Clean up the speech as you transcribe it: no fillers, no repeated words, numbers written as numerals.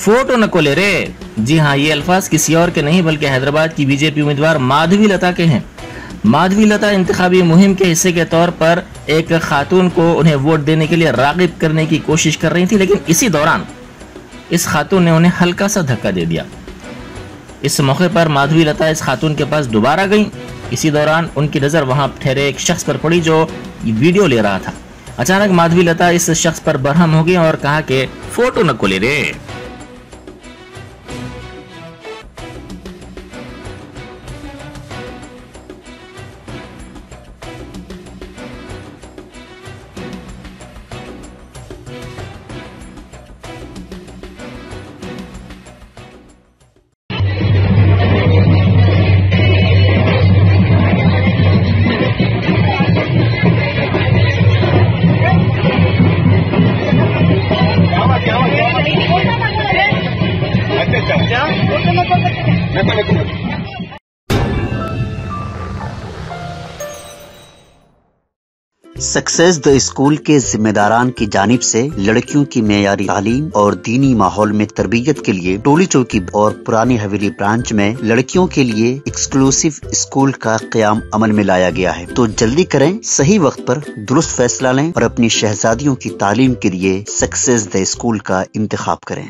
Photo न कोले रे। जी हाँ, ये अल्फाज किसी और के नहीं बल्कि हैदराबाद की बीजेपी उम्मीदवार माधवी लता के हैं। माधवी लता इंतखाबी मुहिम के हिस्से के तौर पर एक खातून को उन्हें वोट देने के लिए रागिब करने की कोशिश कर रही थी, लेकिन इसी दौरान इस खातून ने उन्हें हल्का सा धक्का दे दिया। इस मौके पर माधवी लता इस खातून के पास दोबारा गई। इसी दौरान उनकी नजर वहां ठहरे एक शख्स पर पड़ी जो वीडियो ले रहा था। अचानक माधवी लता इस शख्स पर बरहम हो गई और कहा कि फोटो न कोले रे। सक्सेस द स्कूल के जिम्मेदारान की जानिब से लड़कियों की मेयारी तालीम और दीनी माहौल में तरबियत के लिए टोली चौकी और पुरानी हवेली ब्रांच में लड़कियों के लिए एक्सक्लूसिव स्कूल का क़याम अमल में लाया गया है। तो जल्दी करें, सही वक्त पर दुरुस्त फैसला लें और अपनी शहजादियों की तालीम के लिए सक्सेस द स्कूल का इंतखाब करें।